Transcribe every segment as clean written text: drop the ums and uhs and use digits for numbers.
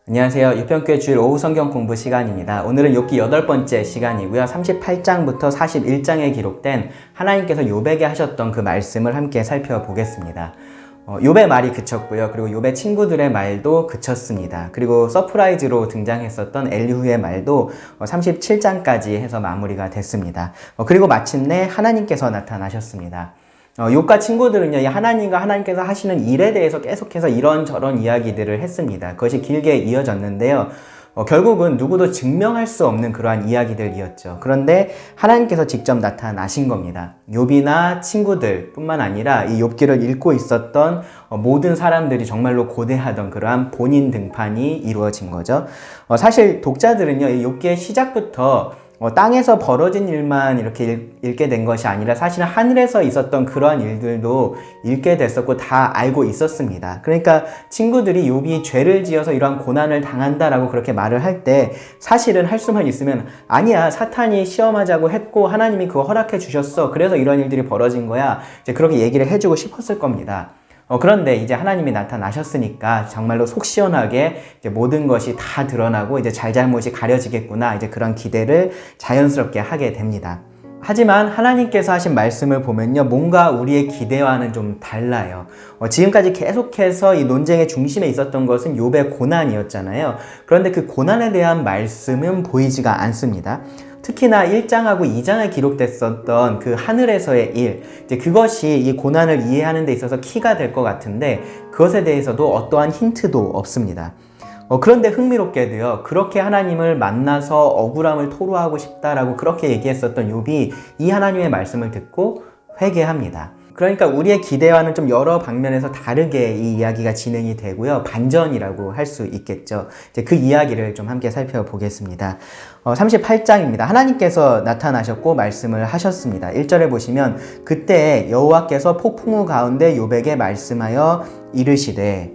안녕하세요. 유평교회 주일 오후 성경 공부 시간입니다. 오늘은 욥기 8번째 시간이고요. 38장부터 41장에 기록된 하나님께서 욥에게 하셨던 그 말씀을 함께 살펴보겠습니다. 욥의 말이 그쳤고요. 그리고 욥의 친구들의 말도 그쳤습니다. 그리고 서프라이즈로 등장했었던 엘리후의 말도 37장까지 해서 마무리가 됐습니다. 그리고 마침내 하나님께서 나타나셨습니다. 욥과 친구들은요, 이 하나님과 하나님께서 하시는 일에 대해서 계속해서 이런저런 이야기들을 했습니다. 그것이 길게 이어졌는데요. 결국은 누구도 증명할 수 없는 그러한 이야기들이었죠. 그런데 하나님께서 직접 나타나신 겁니다. 욥이나 친구들 뿐만 아니라 이 욥기를 읽고 있었던 모든 사람들이 정말로 고대하던 그러한 본인 등판이 이루어진 거죠. 사실 독자들은요, 이 욥기의 시작부터 땅에서 벌어진 일만 이렇게 읽게 된 것이 아니라 사실은 하늘에서 있었던 그러한 일들도 읽게 됐었고 다 알고 있었습니다. 그러니까 친구들이 욥이 죄를 지어서 이러한 고난을 당한다라고 그렇게 말을 할 때 사실은 할 수만 있으면 아니야, 사탄이 시험하자고 했고 하나님이 그거 허락해 주셨어. 그래서 이런 일들이 벌어진 거야. 이제 그렇게 얘기를 해주고 싶었을 겁니다. 그런데 이제 하나님이 나타나셨으니까 정말로 속 시원하게 이제 모든 것이 다 드러나고 이제 잘잘못이 가려지겠구나, 이제 그런 기대를 자연스럽게 하게 됩니다. 하지만 하나님께서 하신 말씀을 보면요, 뭔가 우리의 기대와는 좀 달라요. 지금까지 계속해서 이 논쟁의 중심에 있었던 것은 욥의 고난이었잖아요. 그런데 그 고난에 대한 말씀은 보이지가 않습니다. 특히나 1장하고 2장에 기록됐었던 그 하늘에서의 일, 이제 그것이 이 고난을 이해하는 데 있어서 키가 될 것 같은데 그것에 대해서도 어떠한 힌트도 없습니다. 그런데 흥미롭게도요, 그렇게 하나님을 만나서 억울함을 토로하고 싶다라고 그렇게 얘기했었던 욥이 이 하나님의 말씀을 듣고 회개합니다. 그러니까 우리의 기대와는 좀 여러 방면에서 다르게 이 이야기가 진행이 되고요. 반전이라고 할 수 있겠죠. 이제 그 이야기를 좀 함께 살펴보겠습니다. 38장입니다. 하나님께서 나타나셨고 말씀을 하셨습니다. 1절에 보시면 그때 여호와께서 폭풍우 가운데 욥에게 말씀하여 이르시되,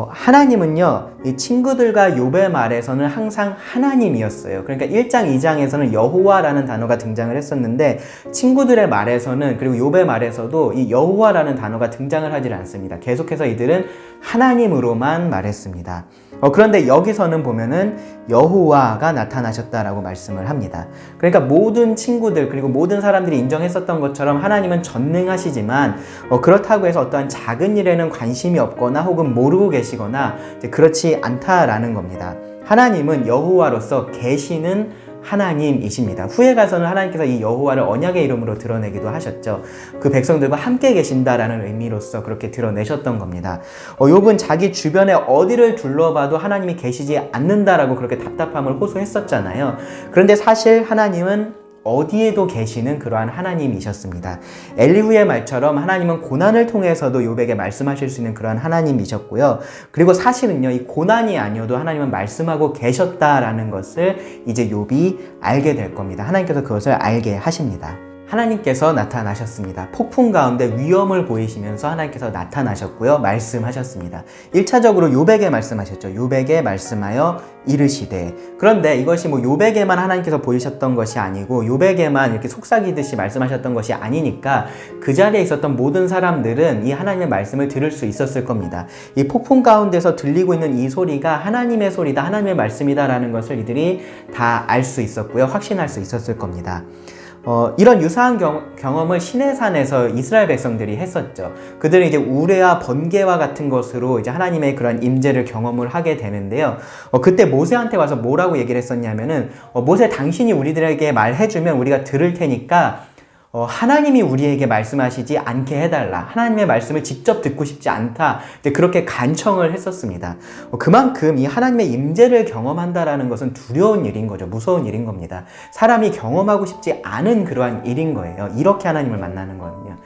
하나님은요, 이 친구들과 욥의 말에서는 항상 하나님이었어요. 그러니까 1장, 2장에서는 여호와라는 단어가 등장을 했었는데 친구들의 말에서는, 그리고 욥의 말에서도 이 여호와라는 단어가 등장을 하질 않습니다. 계속해서 이들은 하나님으로만 말했습니다. 그런데 여기서는 보면은 여호와가 나타나셨다라고 말씀을 합니다. 그러니까 모든 친구들 그리고 모든 사람들이 인정했었던 것처럼 하나님은 전능하시지만 그렇다고 해서 어떠한 작은 일에는 관심이 없거나 혹은 모르고 계시거나 그렇지 않다라는 겁니다. 하나님은 여호와로서 계시는 하나님이십니다. 후에 가서는 하나님께서 이 여호와를 언약의 이름으로 드러내기도 하셨죠. 그 백성들과 함께 계신다라는 의미로서 그렇게 드러내셨던 겁니다. 욥은 자기 주변에 어디를 둘러봐도 하나님이 계시지 않는다라고 그렇게 답답함을 호소했었잖아요. 그런데 사실 하나님은 어디에도 계시는 그러한 하나님이셨습니다. 엘리후의 말처럼 하나님은 고난을 통해서도 욥에게 말씀하실 수 있는 그러한 하나님이셨고요. 그리고 사실은요, 이 고난이 아니어도 하나님은 말씀하고 계셨다라는 것을 이제 욥이 알게 될 겁니다. 하나님께서 그것을 알게 하십니다. 하나님께서 나타나셨습니다. 폭풍 가운데 위험을 보이시면서 하나님께서 나타나셨고요, 말씀하셨습니다. 1차적으로 욥에게 말씀하셨죠. 욥에게 말씀하여 이르시되. 그런데 이것이 욥에게만 하나님께서 보이셨던 것이 아니고 욥에게만 이렇게 속삭이듯이 말씀하셨던 것이 아니니까 그 자리에 있었던 모든 사람들은 이 하나님의 말씀을 들을 수 있었을 겁니다. 이 폭풍 가운데서 들리고 있는 이 소리가 하나님의 소리다, 하나님의 말씀이다라는 것을 이들이 다 알 수 있었고요, 확신할 수 있었을 겁니다. 이런 유사한 경험을 시내산에서 이스라엘 백성들이 했었죠. 그들은 이제 우레와 번개와 같은 것으로 이제 하나님의 그런 임재를 경험을 하게 되는데요. 그때 모세한테 와서 뭐라고 얘기를 했었냐면은, 모세, 당신이 우리들에게 말해주면 우리가 들을 테니까 하나님이 우리에게 말씀하시지 않게 해달라. 하나님의 말씀을 직접 듣고 싶지 않다. 그렇게 간청을 했었습니다. 그만큼 이 하나님의 임재를 경험한다라는 것은 두려운 일인 거죠. 무서운 일인 겁니다. 사람이 경험하고 싶지 않은 그러한 일인 거예요. 이렇게 하나님을 만나는 거는요.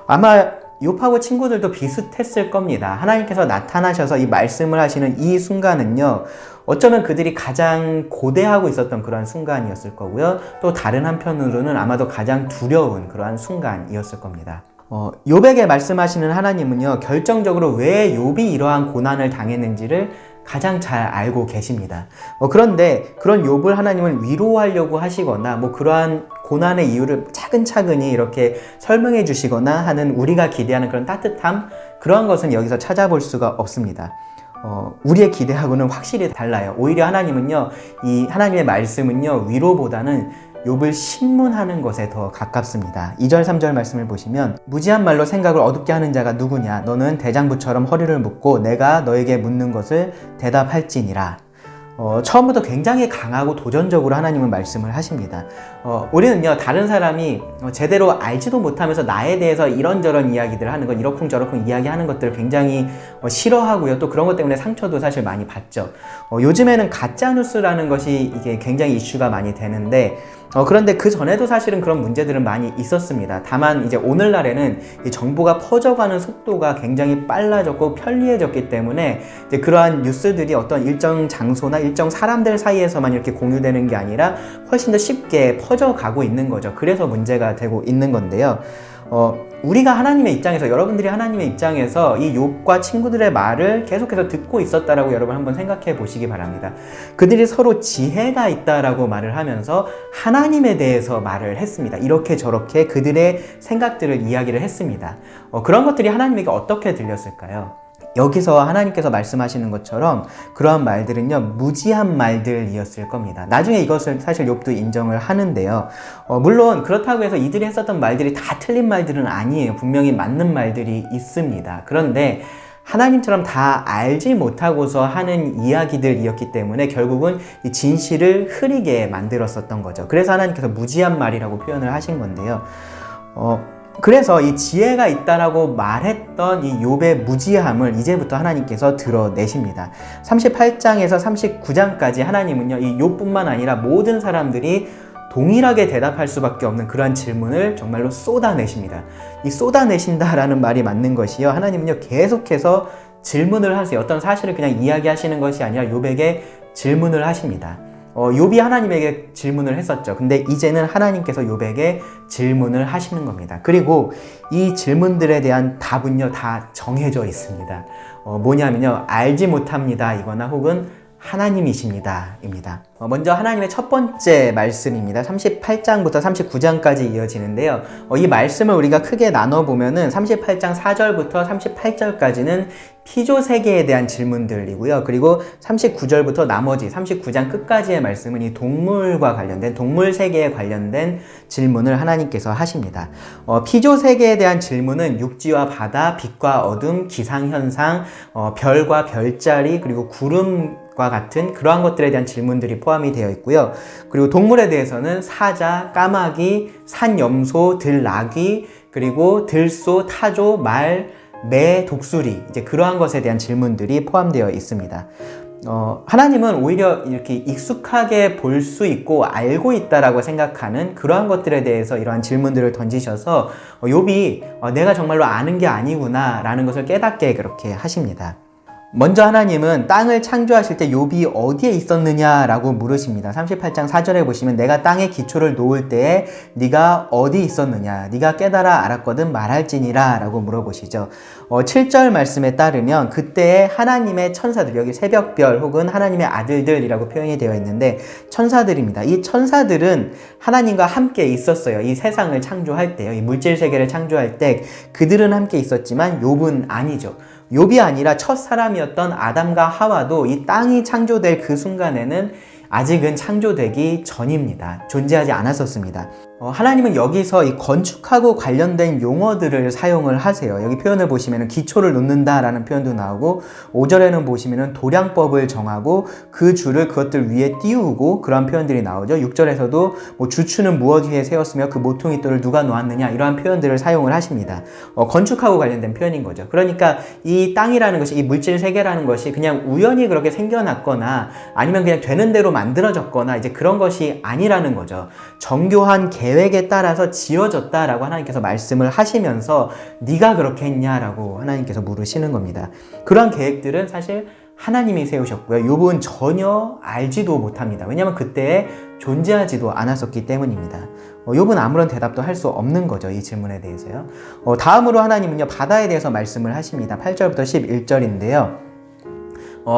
아마 욥하고 친구들도 비슷했을 겁니다. 하나님께서 나타나셔서 이 말씀을 하시는 이 순간은요, 어쩌면 그들이 가장 고대하고 있었던 그러한 순간이었을 거고요, 또 다른 한편으로는 아마도 가장 두려운 그러한 순간이었을 겁니다. 욥에게 말씀하시는 하나님은요, 결정적으로 왜 욥이 이러한 고난을 당했는지를 가장 잘 알고 계십니다. 그런데 그런 욥을 하나님은 위로하려고 하시거나 그러한 고난의 이유를 차근차근히 이렇게 설명해 주시거나 하는 우리가 기대하는 그런 따뜻함, 그러한 것은 여기서 찾아볼 수가 없습니다. 우리의 기대하고는 확실히 달라요. 오히려 하나님은요, 이 하나님의 말씀은요, 위로보다는 욥을 신문하는 것에 더 가깝습니다. 2절 3절 말씀을 보시면 무지한 말로 생각을 어둡게 하는 자가 누구냐? 너는 대장부처럼 허리를 묶고 내가 너에게 묻는 것을 대답할지니라. 처음부터 굉장히 강하고 도전적으로 하나님은 말씀을 하십니다. 우리는요, 다른 사람이 제대로 알지도 못하면서 나에 대해서 이런저런 이야기들을 하는 건 이러쿵저러쿵 이야기하는 것들을 굉장히 싫어하고요. 또 그런 것 때문에 상처도 사실 많이 받죠. 요즘에는 가짜뉴스라는 것이 이게 굉장히 이슈가 많이 되는데, 그런데 그 전에도 사실은 그런 문제들은 많이 있었습니다. 다만 이제 오늘날에는 이 정보가 퍼져가는 속도가 굉장히 빨라졌고 편리해졌기 때문에 이제 그러한 뉴스들이 어떤 일정 장소나 일정 사람들 사이에서만 이렇게 공유되는 게 아니라 훨씬 더 쉽게 퍼져가고 있는 거죠. 그래서 문제가 되고 있는 건데요. 우리가 하나님의 입장에서, 여러분들이 하나님의 입장에서 이 욥과 친구들의 말을 계속해서 듣고 있었다라고 여러분 한번 생각해 보시기 바랍니다. 그들이 서로 지혜가 있다라고 말을 하면서 하나님에 대해서 말을 했습니다. 이렇게 저렇게 그들의 생각들을 이야기를 했습니다. 그런 것들이 하나님에게 어떻게 들렸을까요? 여기서 하나님께서 말씀하시는 것처럼 그러한 말들은요, 무지한 말들이었을 겁니다. 나중에 이것을 사실 욥도 인정을 하는데요. 물론 그렇다고 해서 이들이 했었던 말들이 다 틀린 말들은 아니에요. 분명히 맞는 말들이 있습니다. 그런데 하나님처럼 다 알지 못하고서 하는 이야기들이었기 때문에 결국은 이 진실을 흐리게 만들었었던 거죠. 그래서 하나님께서 무지한 말이라고 표현을 하신 건데요. 그래서 이 지혜가 있다라고 말했던 이 욥의 무지함을 이제부터 하나님께서 드러내십니다. 38장에서 39장까지 하나님은요, 이 욥뿐만 아니라 모든 사람들이 동일하게 대답할 수밖에 없는 그러한 질문을 정말로 쏟아내십니다. 이 쏟아내신다라는 말이 맞는 것이요, 하나님은요 계속해서 질문을 하세요. 어떤 사실을 그냥 이야기하시는 것이 아니라 욥에게 질문을 하십니다. 욥이 하나님에게 질문을 했었죠. 근데 이제는 하나님께서 욥에게 질문을 하시는 겁니다. 그리고 이 질문들에 대한 답은요, 다 정해져 있습니다. 뭐냐면요, 알지 못합니다 이거나 혹은 하나님이십니다 입니다. 먼저 하나님의 첫 번째 말씀입니다. 38장부터 39장까지 이어지는데요. 이 말씀을 우리가 크게 나눠보면은 38장 4절부터 38절까지는 피조 세계에 대한 질문들이고요. 그리고 39절부터 나머지 39장 끝까지의 말씀은 이 동물과 관련된, 동물 세계에 관련된 질문을 하나님께서 하십니다. 피조 세계에 대한 질문은 육지와 바다, 빛과 어둠, 기상현상, 별과 별자리, 그리고 구름과 같은 그러한 것들에 대한 질문들이 포함이 되어 있고요. 그리고 동물에 대해서는 사자, 까마귀, 산염소, 들나귀, 그리고 들소, 타조, 말, 매, 독수리, 이제 그러한 것에 대한 질문들이 포함되어 있습니다. 하나님은 오히려 이렇게 익숙하게 볼 수 있고 알고 있다라고 생각하는 그러한 것들에 대해서 이러한 질문들을 던지셔서 욥이 내가 정말로 아는 게 아니구나 라는 것을 깨닫게 그렇게 하십니다. 먼저 하나님은 땅을 창조하실 때 욥이 어디에 있었느냐라고 물으십니다. 38장 4절에 보시면 내가 땅에 기초를 놓을 때에 네가 어디 있었느냐, 네가 깨달아 알았거든 말할지니라 라고 물어보시죠. 7절 말씀에 따르면 그때에 하나님의 천사들, 여기 새벽별 혹은 하나님의 아들들이라고 표현이 되어 있는데 천사들입니다. 이 천사들은 하나님과 함께 있었어요. 이 세상을 창조할 때요, 이 물질 세계를 창조할 때 그들은 함께 있었지만 욥은 아니죠. 욥이 아니라 첫 사람이었던 아담과 하와도 이 땅이 창조될 그 순간에는 아직은 창조되기 전입니다. 존재하지 않았었습니다. 하나님은 여기서 이 건축하고 관련된 용어들을 사용을 하세요. 여기 표현을 보시면 기초를 놓는다 라는 표현도 나오고 5절에는 보시면 도량법을 정하고 그 줄을 그것들 위에 띄우고 그런 표현들이 나오죠. 6절에서도 뭐 주추는 무엇 위에 세웠으며 그 모퉁이 돌을 누가 놓았느냐 이러한 표현들을 사용을 하십니다. 건축하고 관련된 표현인 거죠. 그러니까 이 땅이라는 것이, 이 물질 세계라는 것이 그냥 우연히 그렇게 생겨났거나 아니면 그냥 되는 대로 만들어졌거나 이제 그런 것이 아니라는 거죠. 정교한 계획에 따라서 지어졌다라고 하나님께서 말씀을 하시면서 네가 그렇게 했냐라고 하나님께서 물으시는 겁니다. 그러한 계획들은 사실 하나님이 세우셨고요. 욥은 전혀 알지도 못합니다. 왜냐하면 그때 존재하지도 않았었기 때문입니다. 욥은 아무런 대답도 할 수 없는 거죠. 이 질문에 대해서요. 다음으로 하나님은요, 바다에 대해서 말씀을 하십니다. 8절부터 11절인데요.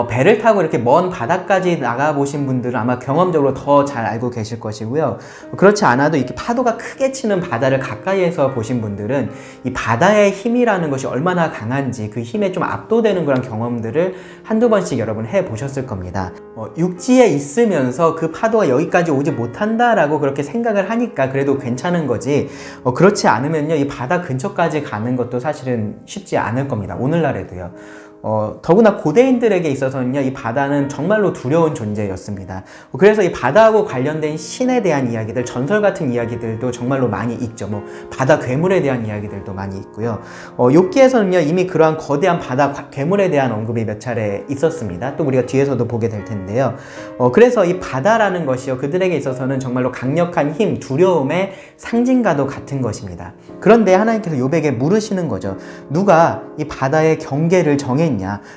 배를 타고 이렇게 먼 바다까지 나가보신 분들은 아마 경험적으로 더 잘 알고 계실 것이고요. 그렇지 않아도 이렇게 파도가 크게 치는 바다를 가까이에서 보신 분들은 이 바다의 힘이라는 것이 얼마나 강한지 그 힘에 좀 압도되는 그런 경험들을 한두 번씩 여러분 해보셨을 겁니다. 육지에 있으면서 그 파도가 여기까지 오지 못한다라고 그렇게 생각을 하니까 그래도 괜찮은 거지, 그렇지 않으면요, 이 바다 근처까지 가는 것도 사실은 쉽지 않을 겁니다. 오늘날에도요. 더구나 고대인들에게 있어서는요, 이 바다는 정말로 두려운 존재였습니다. 그래서 이 바다하고 관련된 신에 대한 이야기들, 전설 같은 이야기들도 정말로 많이 있죠. 뭐 바다 괴물에 대한 이야기들도 많이 있고요. 욥기에서는요, 이미 그러한 거대한 바다 괴물에 대한 언급이 몇 차례 있었습니다. 또 우리가 뒤에서도 보게 될 텐데요. 그래서 이 바다라는 것이요, 그들에게 있어서는 정말로 강력한 힘, 두려움의 상징과도 같은 것입니다. 그런데 하나님께서 욥에게 물으시는 거죠. 누가 이 바다의 경계를 정했냐?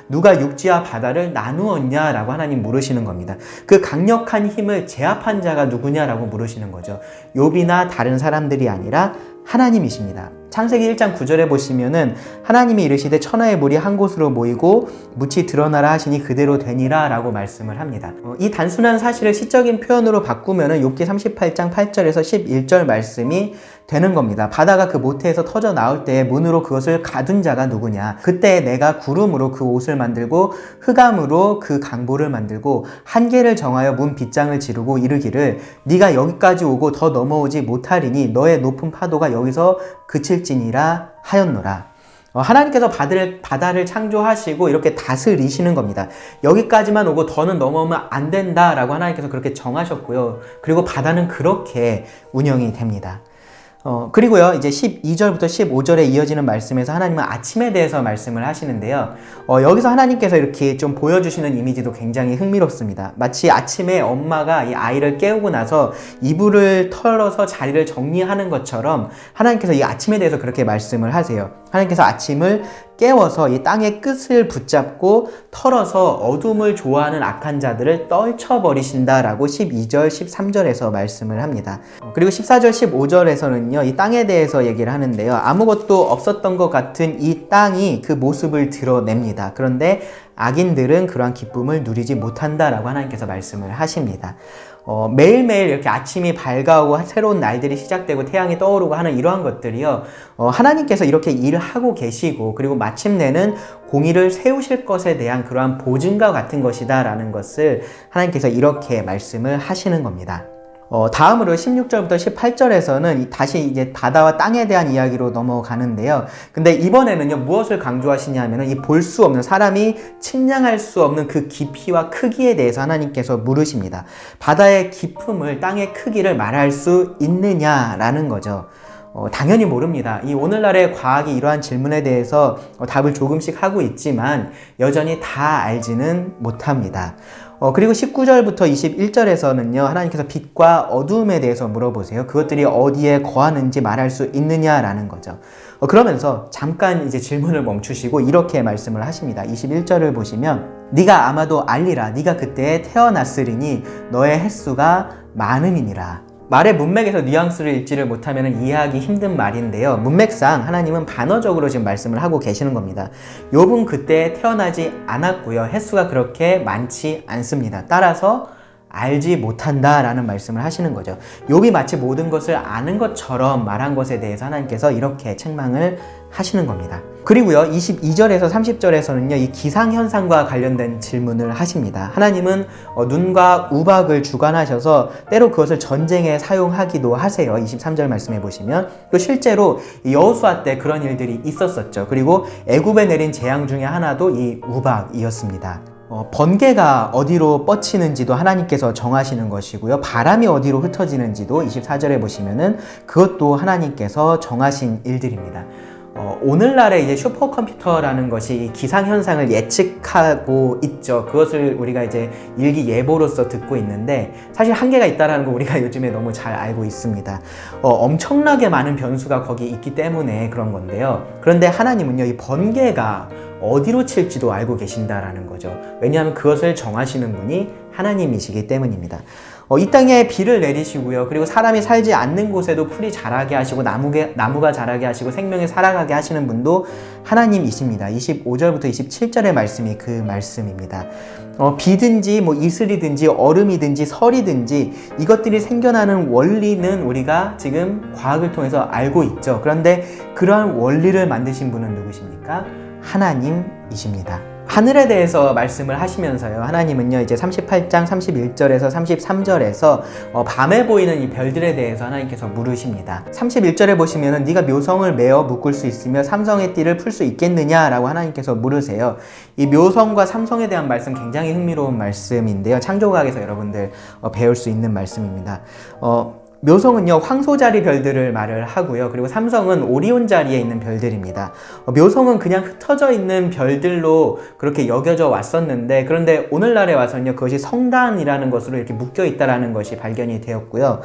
누가 육지와 바다를 나누었냐? 라고 하나님 물으시는 겁니다. 그 강력한 힘을 제압한 자가 누구냐라고 물으시는 거죠. 욥이나 다른 사람들이 아니라 하나님이십니다. 창세기 1장 9절에 보시면은 하나님이 이르시되 천하의 물이 한 곳으로 모이고 묻이 드러나라 하시니 그대로 되니라 라고 말씀을 합니다. 이 단순한 사실을 시적인 표현으로 바꾸면은 욥기 38장 8절에서 11절 말씀이 되는 겁니다. 바다가 그 모태에서 터져 나올 때에 문으로 그것을 가둔 자가 누구냐? 그때 내가 구름으로 그 옷을 만들고 흑암으로 그 강보를 만들고 한계를 정하여 문 빗장을 지르고 이르기를 네가 여기까지 오고 더 넘어오지 못하리니 너의 높은 파도가 여기서 그칠지니라 하였노라. 하나님께서 바다를 창조하시고 이렇게 다스리시는 겁니다. 여기까지만 오고 더는 넘어오면 안 된다라고 하나님께서 그렇게 정하셨고요. 그리고 바다는 그렇게 운영이 됩니다. 그리고요, 이제 12절부터 15절에 이어지는 말씀에서 하나님은 아침에 대해서 말씀을 하시는데요. 여기서 하나님께서 이렇게 좀 보여주시는 이미지도 굉장히 흥미롭습니다. 마치 아침에 엄마가 이 아이를 깨우고 나서 이불을 털어서 자리를 정리하는 것처럼 하나님께서 이 아침에 대해서 그렇게 말씀을 하세요. 하나님께서 아침을 깨워서 이 땅의 끝을 붙잡고 털어서 어둠을 좋아하는 악한 자들을 떨쳐버리신다라고 12절, 13절에서 말씀을 합니다. 그리고 14절, 15절에서는요, 이 땅에 대해서 얘기를 하는데요. 아무것도 없었던 것 같은 이 땅이 그 모습을 드러냅니다. 그런데 악인들은 그러한 기쁨을 누리지 못한다라고 하나님께서 말씀을 하십니다. 매일매일 이렇게 아침이 밝아오고 새로운 날들이 시작되고 태양이 떠오르고 하는 이러한 것들이요, 하나님께서 이렇게 일을 하고 계시고 그리고 마침내는 공의를 세우실 것에 대한 그러한 보증과 같은 것이다 라는 것을 하나님께서 이렇게 말씀을 하시는 겁니다. 다음으로 16절부터 18절에서는 다시 이제 바다와 땅에 대한 이야기로 넘어가는데요. 근데 이번에는요, 무엇을 강조하시냐면은 이 볼 수 없는, 사람이 측량할 수 없는 그 깊이와 크기에 대해서 하나님께서 물으십니다. 바다의 깊음을, 땅의 크기를 말할 수 있느냐라는 거죠. 당연히 모릅니다. 이 오늘날의 과학이 이러한 질문에 대해서 답을 조금씩 하고 있지만 여전히 다 알지는 못합니다. 그리고 19절부터 21절에서는요, 하나님께서 빛과 어두움에 대해서 물어보세요. 그것들이 어디에 거하는지 말할 수 있느냐라는 거죠. 그러면서 잠깐 이제 질문을 멈추시고 이렇게 말씀을 하십니다. 21절을 보시면 네가 아마도 알리라. 네가 그때에 태어났으리니 너의 횟수가 많음이니라. 말의 문맥에서 뉘앙스를 읽지를 못하면 이해하기 힘든 말인데요. 문맥상 하나님은 반어적으로 지금 말씀을 하고 계시는 겁니다. 욥은 그때 태어나지 않았고요. 횟수가 그렇게 많지 않습니다. 따라서 알지 못한다라는 말씀을 하시는 거죠. 욥이 마치 모든 것을 아는 것처럼 말한 것에 대해서 하나님께서 이렇게 책망을 하시는 겁니다. 그리고요, 22절에서 30절에서는요, 이 기상현상과 관련된 질문을 하십니다. 하나님은 눈과 우박을 주관하셔서 때로 그것을 전쟁에 사용하기도 하세요. 23절 말씀해 보시면. 또 실제로 여호수아 때 그런 일들이 있었었죠. 그리고 애굽에 내린 재앙 중에 하나도 이 우박이었습니다. 번개가 어디로 뻗치는지도 하나님께서 정하시는 것이고요. 바람이 어디로 흩어지는지도 24절에 보시면은 그것도 하나님께서 정하신 일들입니다. 오늘날의 이제 슈퍼컴퓨터라는 것이 기상현상을 예측하고 있죠. 그것을 우리가 이제 일기예보로서 듣고 있는데 사실 한계가 있다는 거 우리가 요즘에 너무 잘 알고 있습니다. 엄청나게 많은 변수가 거기 있기 때문에 그런 건데요. 그런데 하나님은요, 이 번개가 어디로 칠지도 알고 계신다라는 거죠. 왜냐하면 그것을 정하시는 분이 하나님이시기 때문입니다. 이 땅에 비를 내리시고요. 그리고 사람이 살지 않는 곳에도 풀이 자라게 하시고 나무가 자라게 하시고 생명이 살아가게 하시는 분도 하나님이십니다. 25절부터 27절의 말씀이 그 말씀입니다. 비든지 뭐 이슬이든지 얼음이든지 설이든지 이것들이 생겨나는 원리는 우리가 지금 과학을 통해서 알고 있죠. 그런데 그러한 원리를 만드신 분은 누구십니까? 하나님이십니다. 하늘에 대해서 말씀을 하시면서요. 하나님은요, 이제 38장 31절에서 33절에서 밤에 보이는 이 별들에 대해서 하나님께서 물으십니다. 31절에 보시면은 네가 묘성을 메어 묶을 수 있으며 삼성의 띠를 풀 수 있겠느냐라고 하나님께서 물으세요. 이 묘성과 삼성에 대한 말씀 굉장히 흥미로운 말씀인데요. 창조과학에서 여러분들 배울 수 있는 말씀입니다. 묘성은요, 황소자리 별들을 말을 하고요. 그리고 삼성은 오리온 자리에 있는 별들입니다. 묘성은 그냥 흩어져 있는 별들로 그렇게 여겨져 왔었는데, 그런데 오늘날에 와서는요, 그것이 성단이라는 것으로 이렇게 묶여 있다라는 것이 발견이 되었고요.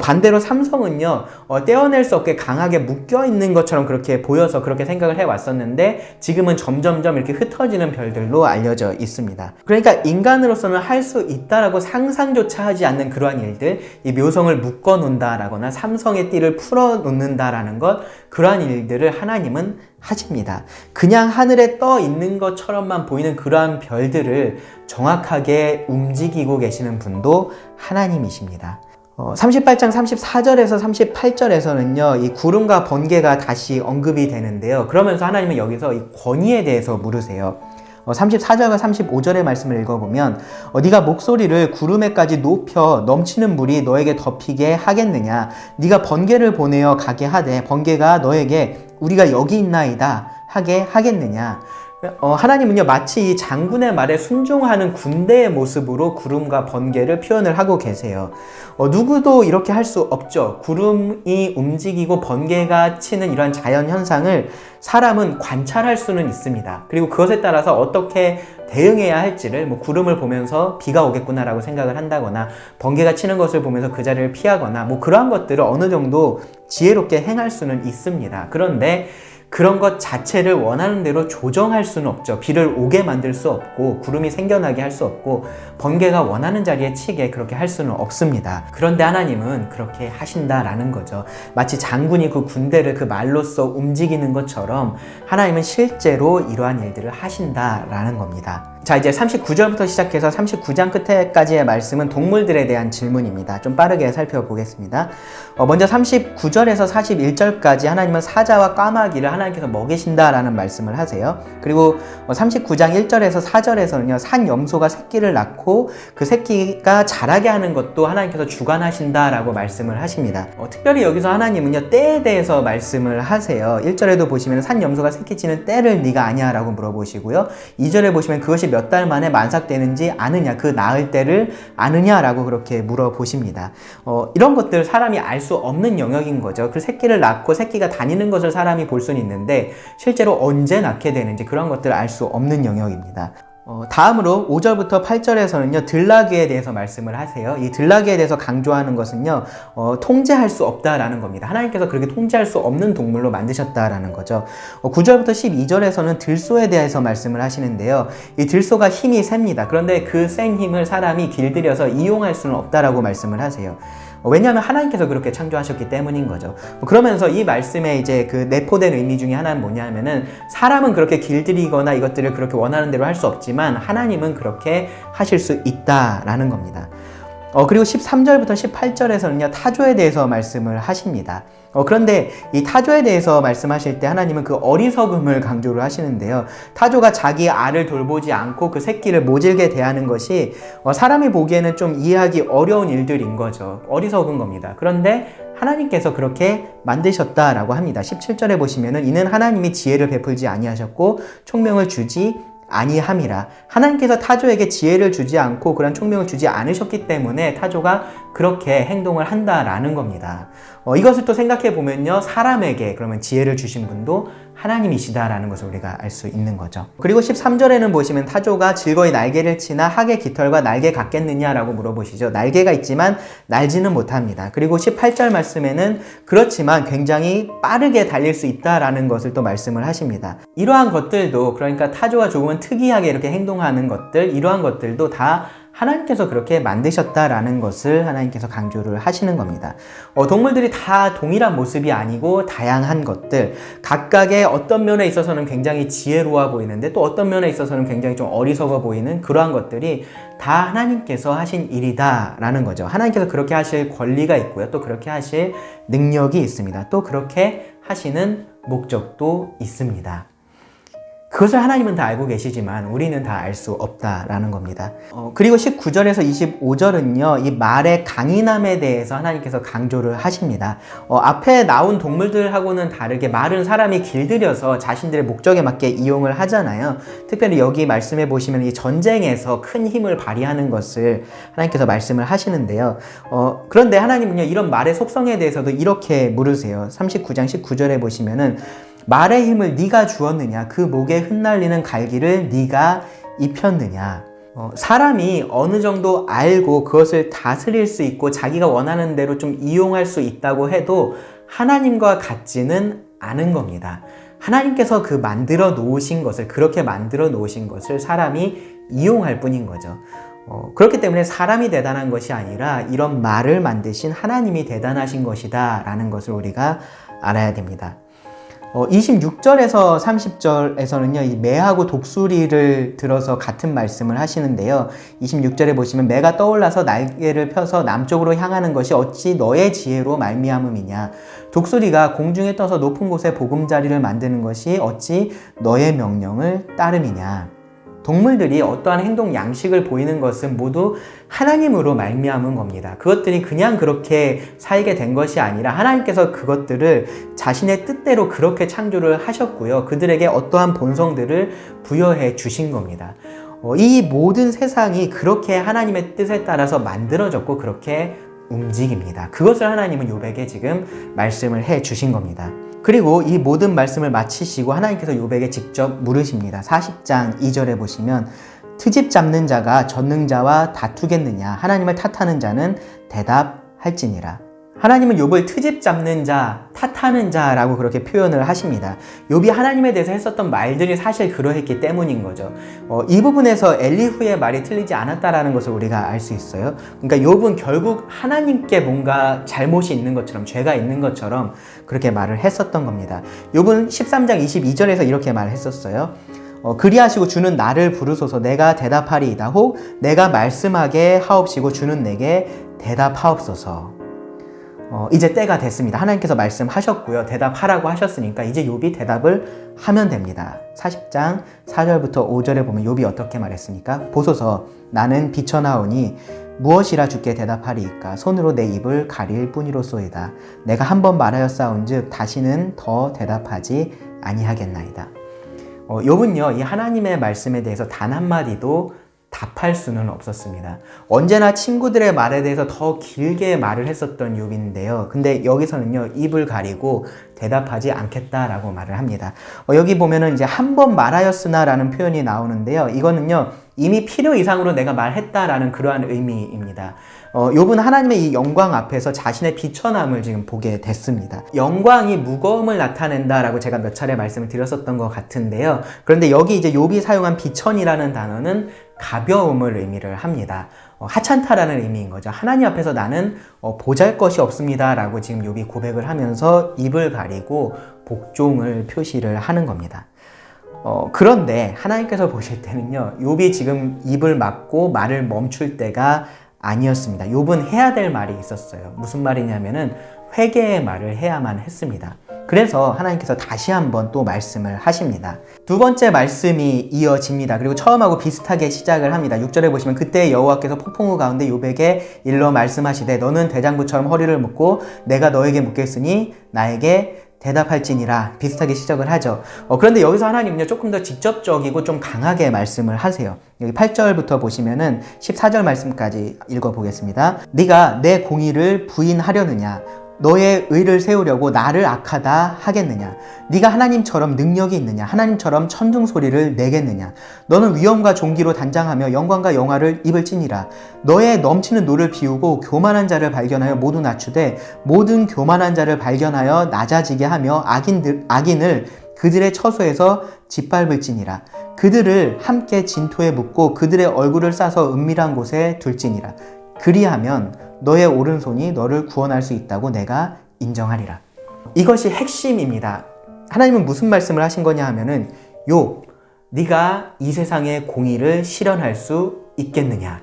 반대로 삼성은요, 떼어낼 수 없게 강하게 묶여 있는 것처럼 그렇게 보여서 그렇게 생각을 해 왔었는데, 지금은 점점점 이렇게 흩어지는 별들로 알려져 있습니다. 그러니까 인간으로서는 할 수 있다라고 상상조차 하지 않는 그러한 일들, 이 묘성을 묶어 놓는다라거나 삼성의 띠를 풀어 놓는다라는 것, 그러한 일들을 하나님은 하십니다. 그냥 하늘에 떠 있는 것처럼만 보이는 그러한 별들을 정확하게 움직이고 계시는 분도 하나님이십니다. 38장 34절에서 38절에서는요, 이 구름과 번개가 다시 언급이 되는데요. 그러면서 하나님은 여기서 이 권위에 대해서 물으세요. 34절과 35절의 말씀을 읽어보면 네가 목소리를 구름에까지 높여 넘치는 물이 너에게 덮이게 하겠느냐? 네가 번개를 보내어 가게 하되 번개가 너에게 우리가 여기 있나이다 하게 하겠느냐? 하나님은요, 마치 이 장군의 말에 순종하는 군대의 모습으로 구름과 번개를 표현을 하고 계세요. 누구도 이렇게 할 수 없죠. 구름이 움직이고 번개가 치는 이러한 자연 현상을 사람은 관찰할 수는 있습니다. 그리고 그것에 따라서 어떻게 대응해야 할지를, 뭐 구름을 보면서 비가 오겠구나라고 생각을 한다거나 번개가 치는 것을 보면서 그 자리를 피하거나 뭐 그러한 것들을 어느 정도 지혜롭게 행할 수는 있습니다. 그런데 그런 것 자체를 원하는 대로 조정할 수는 없죠. 비를 오게 만들 수 없고 구름이 생겨나게 할 수 없고 번개가 원하는 자리에 치게 그렇게 할 수는 없습니다. 그런데 하나님은 그렇게 하신다라는 거죠. 마치 장군이 그 군대를 그 말로써 움직이는 것처럼 하나님은 실제로 이러한 일들을 하신다라는 겁니다. 자, 이제 39절부터 시작해서 39장 끝에까지의 말씀은 동물들에 대한 질문입니다. 좀 빠르게 살펴보겠습니다. 먼저 39절에서 41절까지 하나님은 사자와 까마귀를 하나님께서 먹이신다라는 말씀을 하세요. 그리고 39장 1절에서 4절에서는요, 산 염소가 새끼를 낳고 그 새끼가 자라게 하는 것도 하나님께서 주관하신다라고 말씀을 하십니다. 특별히 여기서 하나님은요, 때에 대해서 말씀을 하세요. 1절에도 보시면 산 염소가 새끼치는 때를 네가 아냐 라고 물어보시고요. 2절에 보시면 그것이 몇 달 만에 만삭되는지 아느냐, 그 낳을 때를 아느냐라고 그렇게 물어보십니다. 이런 것들 사람이 알 수 없는 영역인 거죠. 그 새끼를 낳고 새끼가 다니는 것을 사람이 볼 수는 있는데 실제로 언제 낳게 되는지 그런 것들을 알 수 없는 영역입니다. 다음으로 5절부터 8절에서는요, 들나귀에 대해서 말씀을 하세요. 이 들나귀에 대해서 강조하는 것은요, 통제할 수 없다라는 겁니다. 하나님께서 그렇게 통제할 수 없는 동물로 만드셨다라는 거죠. 9절부터 12절에서는 들소에 대해서 말씀을 하시는데요. 이 들소가 힘이 셉니다. 그런데 그 센 힘을 사람이 길들여서 이용할 수는 없다라고 말씀을 하세요. 왜냐하면 하나님께서 그렇게 창조하셨기 때문인 거죠. 그러면서 이 말씀에 이제 그 내포된 의미 중에 하나는 뭐냐면은 사람은 그렇게 길들이거나 이것들을 그렇게 원하는 대로 할 수 없지만 하나님은 그렇게 하실 수 있다라는 겁니다. 그리고 13절부터 18절에서는요, 타조에 대해서 말씀을 하십니다. 그런데 이 타조에 대해서 말씀하실 때 하나님은 그 어리석음을 강조를 하시는데요. 타조가 자기 알을 돌보지 않고 그 새끼를 모질게 대하는 것이 사람이 보기에는 좀 이해하기 어려운 일들인 거죠. 어리석은 겁니다. 그런데 하나님께서 그렇게 만드셨다라고 합니다. 17절에 보시면은 이는 하나님이 지혜를 베풀지 아니하셨고 총명을 주지 아니함이라. 하나님께서 타조에게 지혜를 주지 않고 그런 총명을 주지 않으셨기 때문에 타조가 그렇게 행동을 한다라는 겁니다. 이것을 또 생각해 보면요, 사람에게 그러면 지혜를 주신 분도 하나님이시다라는 것을 우리가 알 수 있는 거죠. 그리고 13절에는 보시면 타조가 즐거이 날개를 치나 학의 깃털과 날개 같겠느냐라고 물어보시죠. 날개가 있지만 날지는 못합니다. 그리고 18절 말씀에는 그렇지만 굉장히 빠르게 달릴 수 있다라는 것을 또 말씀을 하십니다. 이러한 것들도, 그러니까 타조가 조금은 특이하게 이렇게 행동하는 것들, 이러한 것들도 다 하나님께서 그렇게 만드셨다라는 것을 하나님께서 강조를 하시는 겁니다. 동물들이 다 동일한 모습이 아니고 다양한 것들, 각각의 어떤 면에 있어서는 굉장히 지혜로워 보이는데 또 어떤 면에 있어서는 굉장히 좀 어리석어 보이는 그러한 것들이 다 하나님께서 하신 일이다라는 거죠. 하나님께서 그렇게 하실 권리가 있고요. 또 그렇게 하실 능력이 있습니다. 또 그렇게 하시는 목적도 있습니다. 그것을 하나님은 다 알고 계시지만 우리는 다 알 수 없다라는 겁니다. 그리고 19절에서 25절은요, 이 말의 강인함에 대해서 하나님께서 강조를 하십니다. 앞에 나온 동물들하고는 다르게 말은 사람이 길들여서 자신들의 목적에 맞게 이용을 하잖아요. 특별히 여기 말씀해 보시면 이 전쟁에서 큰 힘을 발휘하는 것을 하나님께서 말씀을 하시는데요. 그런데 하나님은요, 이런 말의 속성에 대해서도 이렇게 물으세요. 39장 19절에 보시면은 말의 힘을 네가 주었느냐? 그 목에 흩날리는 갈기를 네가 입혔느냐? 사람이 어느 정도 알고 그것을 다스릴 수 있고 자기가 원하는 대로 좀 이용할 수 있다고 해도 하나님과 같지는 않은 겁니다. 하나님께서 그 만들어 놓으신 것을, 그렇게 만들어 놓으신 것을 사람이 이용할 뿐인 거죠. 그렇기 때문에 사람이 대단한 것이 아니라 이런 말을 만드신 하나님이 대단하신 것이다 라는 것을 우리가 알아야 됩니다. 26절에서 30절에서는요, 이 매하고 독수리를 들어서 같은 말씀을 하시는데요. 26절에 보시면 매가 떠올라서 날개를 펴서 남쪽으로 향하는 것이 어찌 너의 지혜로 말미암음이냐. 독수리가 공중에 떠서 높은 곳에 보금자리를 만드는 것이 어찌 너의 명령을 따름이냐. 동물들이 어떠한 행동 양식을 보이는 것은 모두 하나님으로 말미암은 겁니다. 그것들이 그냥 그렇게 살게 된 것이 아니라 하나님께서 그것들을 자신의 뜻대로 그렇게 창조를 하셨고요. 그들에게 어떠한 본성들을 부여해 주신 겁니다. 이 모든 세상이 그렇게 하나님의 뜻에 따라서 만들어졌고 그렇게 움직입니다. 그것을 하나님은 욥에게 지금 말씀을 해 주신 겁니다. 그리고 이 모든 말씀을 마치시고 하나님께서 욥에게 직접 물으십니다. 40장 2절에 보시면 트집 잡는 자가 전능자와 다투겠느냐? 하나님을 탓하는 자는 대답할지니라. 하나님은 욥을 트집 잡는 자, 탓하는 자라고 그렇게 표현을 하십니다. 욥이 하나님에 대해서 했었던 말들이 사실 그러했기 때문인 거죠. 이 부분에서 엘리후의 말이 틀리지 않았다라는 것을 우리가 알 수 있어요. 그러니까 욥은 결국 하나님께 뭔가 잘못이 있는 것처럼, 죄가 있는 것처럼 그렇게 말을 했었던 겁니다. 욥은 13장 22절에서 이렇게 말했었어요. 그리하시고 주는 나를 부르소서 내가 대답하리이다. 혹 내가 말씀하게 하옵시고 주는 내게 대답하옵소서. 이제 때가 됐습니다. 하나님께서 말씀하셨고요. 대답하라고 하셨으니까 이제 욥이 대답을 하면 됩니다. 40장 4절부터 5절에 보면 욥이 어떻게 말했습니까? 보소서 나는 비천하오니 무엇이라 주께 대답하리이까? 손으로 내 입을 가릴 뿐이로소이다. 내가 한 번 말하였사온즉 다시는 더 대답하지 아니하겠나이다. 욥은요, 이 하나님의 말씀에 대해서 단 한마디도 답할 수는 없었습니다. 언제나 친구들의 말에 대해서 더 길게 말을 했었던 욥인데요. 근데 여기서는요, 입을 가리고 대답하지 않겠다라고 말을 합니다. 여기 보면은 이제 한 번 말하였으나 라는 표현이 나오는데요. 이거는요, 이미 필요 이상으로 내가 말했다라는 그러한 의미입니다. 욥은 하나님의 이 영광 앞에서 자신의 비천함을 지금 보게 됐습니다. 영광이 무거움을 나타낸다라고 제가 몇 차례 말씀을 드렸었던 것 같은데요. 그런데 여기 이제 욥이 사용한 비천이라는 단어는 가벼움을 의미를 합니다. 하찮다라는 의미인 거죠. 하나님 앞에서 나는 보잘것이 없습니다 라고 지금 욥이 고백을 하면서 입을 가리고 복종을 표시를 하는 겁니다. 그런데 하나님께서 보실 때는요, 욥이 지금 입을 막고 말을 멈출 때가 아니었습니다. 욥은 해야 될 말이 있었어요. 무슨 말이냐면은 회개의 말을 해야만 했습니다. 그래서 하나님께서 다시 한번 또 말씀을 하십니다. 두 번째 말씀이 이어집니다. 그리고 처음하고 비슷하게 시작을 합니다. 6절에 보시면 그때 여호와께서 폭풍우 가운데 욥에게 일러 말씀하시되 너는 대장부처럼 허리를 묶고 내가 너에게 묻겠으니 나에게 대답할지니라. 비슷하게 시작을 하죠. 그런데 여기서 하나님은요, 조금 더 직접적이고 좀 강하게 말씀을 하세요. 여기 8절부터 보시면은 14절 말씀까지 읽어보겠습니다. 네가 내 공의를 부인하려느냐? 너의 의를 세우려고 나를 악하다 하겠느냐? 네가 하나님처럼 능력이 있느냐? 하나님처럼 천둥소리를 내겠느냐? 너는 위엄과 존귀로 단장하며 영광과 영화를 입을지니라. 너의 넘치는 노를 비우고 교만한 자를 발견하여 모두 낮추되 모든 교만한 자를 발견하여 낮아지게 하며 악인을 그들의 처소에서 짓밟을지니라. 그들을 함께 진토에 묻고 그들의 얼굴을 싸서 은밀한 곳에 둘지니라. 그리하면 너의 오른손이 너를 구원할 수 있다고 내가 인정하리라. 이것이 핵심입니다. 하나님은 무슨 말씀을 하신 거냐 하면은 욥, 네가 이 세상의 공의를 실현할 수 있겠느냐.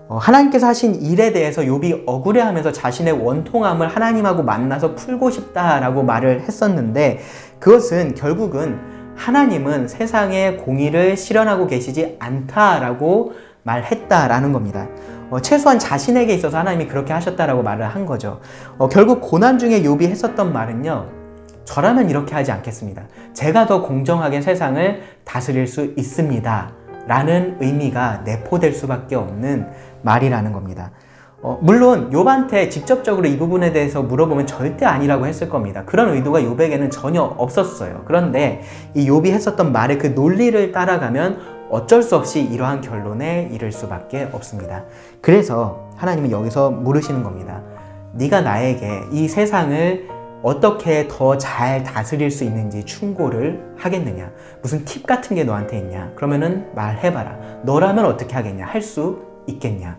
하나님께서 하신 일에 대해서 욥이 억울해하면서 자신의 원통함을 하나님하고 만나서 풀고 싶다라고 말을 했었는데, 그것은 결국은 하나님은 세상의 공의를 실현하고 계시지 않다라고 말했다라는 겁니다. 최소한 자신에게 있어서 하나님이 그렇게 하셨다라고 말을 한 거죠. 결국 고난 중에 욥이 했었던 말은요, 저라면 이렇게 하지 않겠습니다. 제가 더 공정하게 세상을 다스릴 수 있습니다 라는 의미가 내포될 수밖에 없는 말이라는 겁니다. 물론 욥한테 직접적으로 이 부분에 대해서 물어보면 절대 아니라고 했을 겁니다. 그런 의도가 욥에게는 전혀 없었어요. 그런데 이 욥이 했었던 말의 그 논리를 따라가면 어쩔 수 없이 이러한 결론에 이를 수밖에 없습니다. 그래서 하나님은 여기서 물으시는 겁니다. 네가 나에게 이 세상을 어떻게 더 잘 다스릴 수 있는지 충고를 하겠느냐? 무슨 팁 같은 게 너한테 있냐? 그러면은 말해봐라. 너라면 어떻게 하겠냐? 할 수 있겠냐?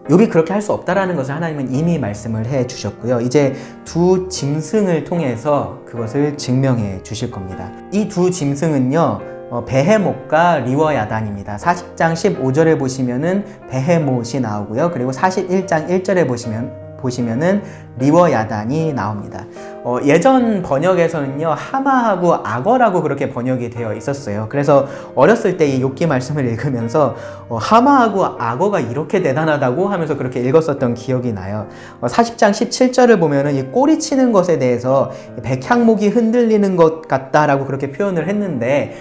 욥이 그렇게 할 수 없다라는 것을 하나님은 이미 말씀을 해 주셨고요. 이제 두 짐승을 통해서 그것을 증명해 주실 겁니다. 이 두 짐승은요, 베헤못과 리워야단입니다. 40장 15절에 보시면은 베헤못이 나오고요. 그리고 41장 1절에 보시면은 리워야단이 나옵니다. 예전 번역에서는요, 하마하고 악어라고 그렇게 번역이 되어 있었어요. 그래서 어렸을 때 이 욥기 말씀을 읽으면서 하마하고 악어가 이렇게 대단하다고 하면서 그렇게 읽었었던 기억이 나요. 40장 17절을 보면은 이 꼬리 치는 것에 대해서 백향목이 흔들리는 것 같다라고 그렇게 표현을 했는데,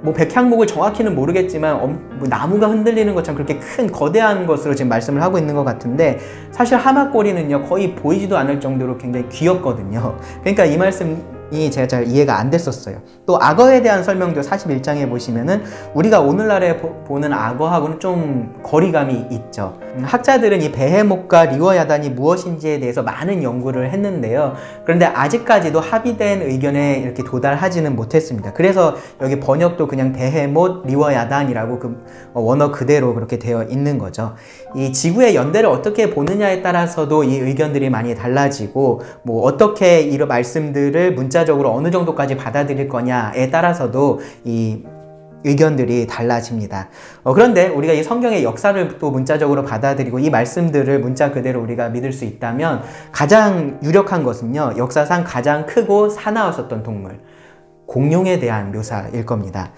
뭐 백향목을 정확히는 모르겠지만 나무가 흔들리는 것처럼 그렇게 큰 거대한 것으로 지금 말씀을 하고 있는 것 같은데, 사실 하마꼬리는요 거의 보이지도 않을 정도로 굉장히 귀엽거든요. 그러니까 이 말씀이 제가 잘 이해가 안 됐었어요. 또 악어에 대한 설명도 41장에 보시면은 우리가 오늘날에 보는 악어하고는 좀 거리감이 있죠. 학자들은 이 베헤못과 리워야단이 무엇인지에 대해서 많은 연구를 했는데요. 그런데 아직까지도 합의된 의견에 이렇게 도달하지는 못했습니다. 그래서 여기 번역도 그냥 베헤못, 리워야단이라고 그 원어 그대로 그렇게 되어 있는 거죠. 이 지구의 연대를 어떻게 보느냐에 따라서도 이 의견들이 많이 달라지고, 뭐 어떻게 이 말씀들을 문자적으로 어느 정도까지 받아들일 거냐에 따라서도 이 의견들이 달라집니다. 그런데 우리가 이 성경의 역사를 또 문자적으로 받아들이고 이 말씀들을 문자 그대로 우리가 믿을 수 있다면, 가장 유력한 것은요, 역사상 가장 크고 사나웠었던 동물, 공룡에 대한 묘사일 겁니다.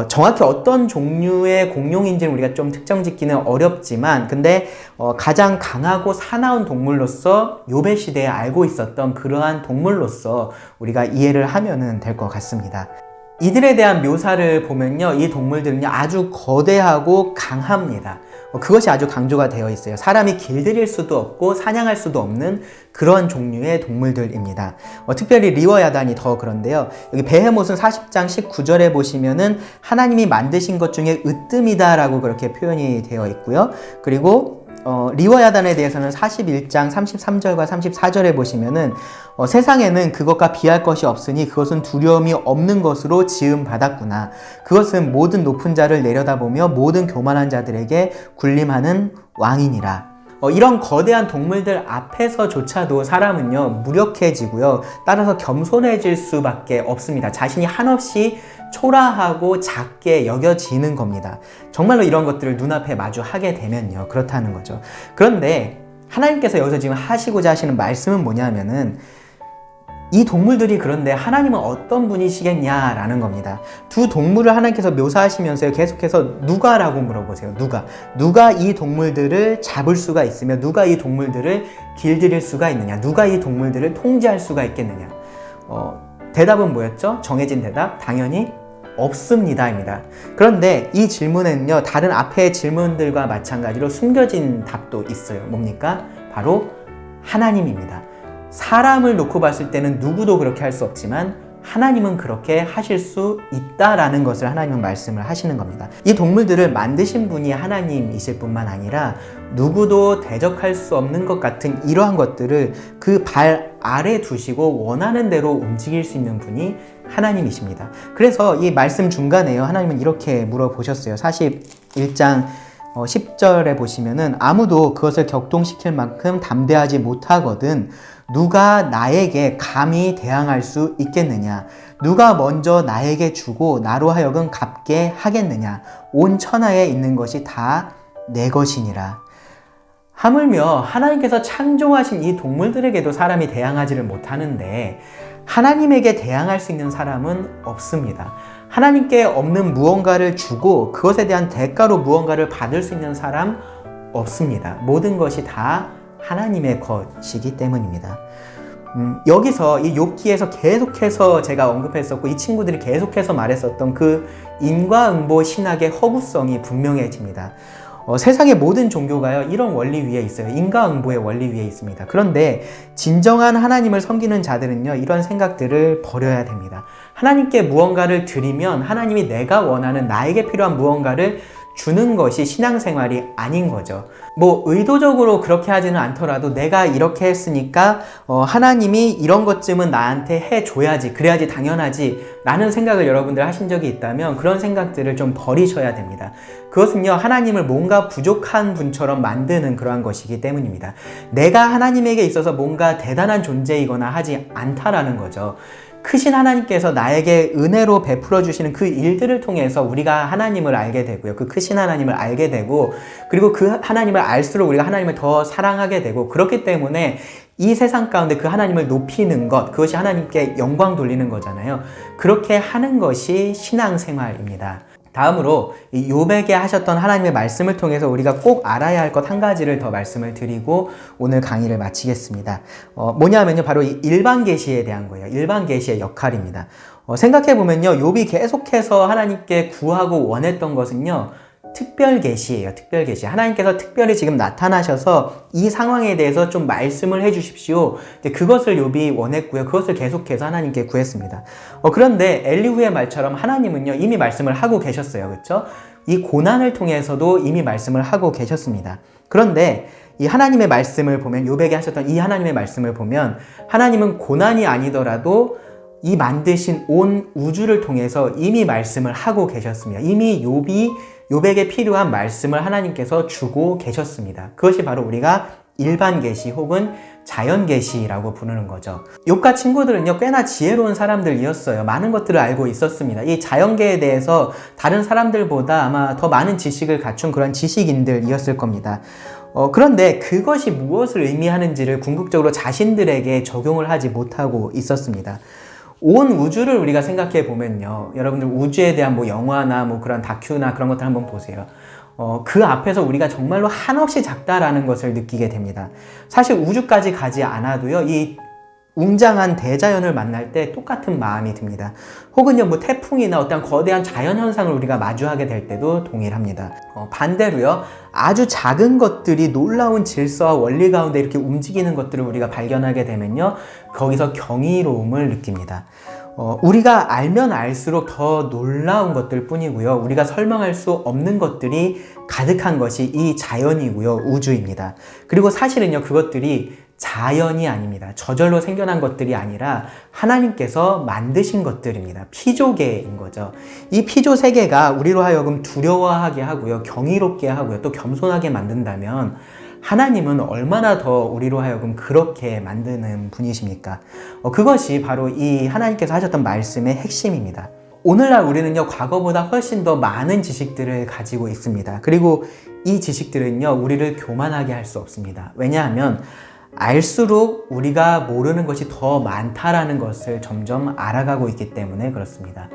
정확히 어떤 종류의 공룡인지는 우리가 좀 특정 짓기는 어렵지만, 근데 가장 강하고 사나운 동물로서 욥의 시대에 알고 있었던 그러한 동물로서 우리가 이해를 하면은 될 것 같습니다. 이들에 대한 묘사를 보면요, 이 동물들은요 아주 거대하고 강합니다. 그것이 아주 강조가 되어 있어요. 사람이 길들일 수도 없고 사냥할 수도 없는 그런 종류의 동물들입니다. 특별히 리워야단이 더 그런데요, 여기 베헤못은 40장 19절에 보시면은 하나님이 만드신 것 중에 으뜸이다 라고 그렇게 표현이 되어 있고요. 그리고 리워야단에 대해서는 41장 33절과 34절에 보시면은 세상에는 그것과 비할 것이 없으니 그것은 두려움이 없는 것으로 지음 받았구나. 그것은 모든 높은 자를 내려다보며 모든 교만한 자들에게 군림하는 왕이니라. 이런 거대한 동물들 앞에서조차도 사람은요 무력해지고요, 따라서 겸손해질 수밖에 없습니다. 자신이 한없이 초라하고 작게 여겨지는 겁니다. 정말로 이런 것들을 눈앞에 마주하게 되면요 그렇다는 거죠. 그런데 하나님께서 여기서 지금 하시고자 하시는 말씀은 뭐냐면은, 이 동물들이 그런데 하나님은 어떤 분이시겠냐라는 겁니다. 두 동물을 하나님께서 묘사하시면서 계속해서 누가라고 물어보세요. 누가 이 동물들을 잡을 수가 있으며 누가 이 동물들을 길들일 수가 있느냐, 누가 이 동물들을 통제할 수가 있겠느냐. 대답은 뭐였죠? 정해진 대답, 당연히 없습니다입니다. 그런데 이 질문에는요 다른 앞의 질문들과 마찬가지로 숨겨진 답도 있어요. 뭡니까? 바로 하나님입니다. 사람을 놓고 봤을 때는 누구도 그렇게 할 수 없지만 하나님은 그렇게 하실 수 있다라는 것을 하나님은 말씀을 하시는 겁니다. 이 동물들을 만드신 분이 하나님이실 뿐만 아니라 누구도 대적할 수 없는 것 같은 이러한 것들을 그 발 아래 두시고 원하는 대로 움직일 수 있는 분이 하나님이십니다. 그래서 이 말씀 중간에요, 하나님은 이렇게 물어보셨어요. 41장 10절에 보시면은 아무도 그것을 격동시킬 만큼 담대하지 못하거든 누가 나에게 감히 대항할 수 있겠느냐? 누가 먼저 나에게 주고 나로 하여금 갚게 하겠느냐? 온 천하에 있는 것이 다 내 것이니라. 하물며 하나님께서 창조하신 이 동물들에게도 사람이 대항하지를 못하는데 하나님에게 대항할 수 있는 사람은 없습니다. 하나님께 없는 무언가를 주고 그것에 대한 대가로 무언가를 받을 수 있는 사람 없습니다. 모든 것이 다 하나님의 것이기 때문입니다. 여기서 이 욥기에서 계속해서 제가 언급했었고 이 친구들이 계속해서 말했었던 그 인과응보 신학의 허구성이 분명해집니다. 세상의 모든 종교가요 이런 원리 위에 있어요. 인과응보의 원리 위에 있습니다. 그런데 진정한 하나님을 섬기는 자들은요 이런 생각들을 버려야 됩니다. 하나님께 무언가를 드리면 하나님이 내가 원하는 나에게 필요한 무언가를 주는 것이 신앙생활이 아닌 거죠. 뭐 의도적으로 그렇게 하지는 않더라도 내가 이렇게 했으니까 하나님이 이런 것쯤은 나한테 해줘야지, 그래야지 당연하지 라는 생각을 여러분들 하신 적이 있다면 그런 생각들을 좀 버리셔야 됩니다. 그것은요 하나님을 뭔가 부족한 분처럼 만드는 그러한 것이기 때문입니다. 내가 하나님에게 있어서 뭔가 대단한 존재이거나 하지 않다라는 거죠. 크신 하나님께서 나에게 은혜로 베풀어 주시는 그 일들을 통해서 우리가 하나님을 알게 되고요. 그 크신 하나님을 알게 되고 그리고 그 하나님을 알수록 우리가 하나님을 더 사랑하게 되고 그렇기 때문에 이 세상 가운데 그 하나님을 높이는 것, 그것이 하나님께 영광 돌리는 거잖아요. 그렇게 하는 것이 신앙생활입니다. 다음으로 이 욥에게 하셨던 하나님의 말씀을 통해서 우리가 꼭 알아야 할 것 한 가지를 더 말씀을 드리고 오늘 강의를 마치겠습니다. 뭐냐면요 바로 이 일반 계시에 대한 거예요. 일반 계시의 역할입니다. 생각해보면요 욥이 계속해서 하나님께 구하고 원했던 것은요 특별 계시예요. 특별 계시. 하나님께서 특별히 지금 나타나셔서 이 상황에 대해서 좀 말씀을 해주십시오. 그것을 욥이 원했고요. 그것을 계속해서 하나님께 구했습니다. 그런데 엘리후의 말처럼 하나님은요 이미 말씀을 하고 계셨어요. 그렇죠? 이 고난을 통해서도 이미 말씀을 하고 계셨습니다. 그런데 이 하나님의 말씀을 보면 욥에게 하셨던 이 하나님의 말씀을 보면 하나님은 고난이 아니더라도 이 만드신 온 우주를 통해서 이미 말씀을 하고 계셨습니다. 이미 욥에게 필요한 말씀을 하나님께서 주고 계셨습니다. 그것이 바로 우리가 일반 계시 혹은 자연 계시라고 부르는 거죠. 욥과 친구들은요 꽤나 지혜로운 사람들이었어요. 많은 것들을 알고 있었습니다. 이 자연계에 대해서 다른 사람들보다 아마 더 많은 지식을 갖춘 그런 지식인들이었을 겁니다. 그런데 그것이 무엇을 의미하는지를 궁극적으로 자신들에게 적용을 하지 못하고 있었습니다. 온 우주를 우리가 생각해 보면요. 여러분들 우주에 대한 뭐 영화나 뭐 그런 다큐나 그런 것들 한번 보세요. 그 앞에서 우리가 정말로 한없이 작다라는 것을 느끼게 됩니다. 사실 우주까지 가지 않아도요. 이 웅장한 대자연을 만날 때 똑같은 마음이 듭니다. 혹은요, 뭐 태풍이나 어떤 거대한 자연현상을 우리가 마주하게 될 때도 동일합니다. 반대로요, 아주 작은 것들이 놀라운 질서와 원리 가운데 이렇게 움직이는 것들을 우리가 발견하게 되면요, 거기서 경이로움을 느낍니다. 우리가 알면 알수록 더 놀라운 것들 뿐이고요, 우리가 설명할 수 없는 것들이 가득한 것이 이 자연이고요, 우주입니다. 그리고 사실은요, 그것들이 자연이 아닙니다. 저절로 생겨난 것들이 아니라 하나님께서 만드신 것들입니다. 피조계인 거죠. 이 피조 세계가 우리로 하여금 두려워하게 하고요, 경이롭게 하고요, 또 겸손하게 만든다면 하나님은 얼마나 더 우리로 하여금 그렇게 만드는 분이십니까? 그것이 바로 이 하나님께서 하셨던 말씀의 핵심입니다. 오늘날 우리는요, 과거보다 훨씬 더 많은 지식들을 가지고 있습니다. 그리고 이 지식들은요, 우리를 교만하게 할 수 없습니다. 왜냐하면 알수록 우리가 모르는 것이 더 많다라는 것을 점점 알아가고 있기 때문에 그렇습니다.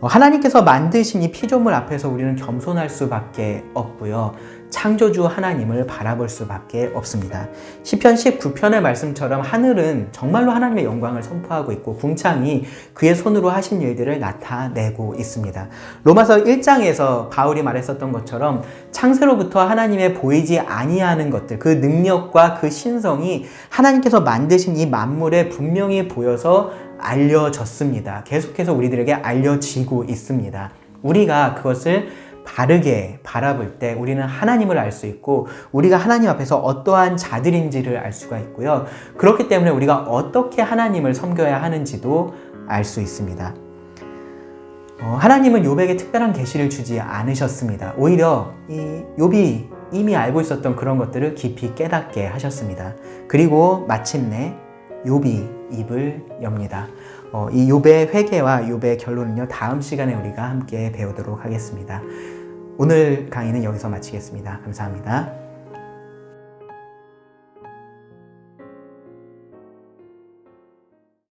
하나님께서 만드신 이 피조물 앞에서 우리는 겸손할 수밖에 없고요. 창조주 하나님을 바라볼 수밖에 없습니다. 시편 19편의 말씀처럼 하늘은 정말로 하나님의 영광을 선포하고 있고 궁창이 그의 손으로 하신 일들을 나타내고 있습니다. 로마서 1장에서 바울이 말했었던 것처럼 창세로부터 하나님의 보이지 아니하는 것들, 그 능력과 그 신성이 하나님께서 만드신 이 만물에 분명히 보여서 알려졌습니다. 계속해서 우리들에게 알려지고 있습니다. 우리가 그것을 바르게 바라볼 때 우리는 하나님을 알 수 있고 우리가 하나님 앞에서 어떠한 자들인지를 알 수가 있고요. 그렇기 때문에 우리가 어떻게 하나님을 섬겨야 하는지도 알 수 있습니다. 하나님은 욥에게 특별한 계시를 주지 않으셨습니다. 오히려 이 욥이 이미 알고 있었던 그런 것들을 깊이 깨닫게 하셨습니다. 그리고 마침내 욥이 입을 엽니다. 이 욥의 회개와 욥의 결론은요, 다음 시간에 우리가 함께 배우도록 하겠습니다. 오늘 강의는 여기서 마치겠습니다. 감사합니다.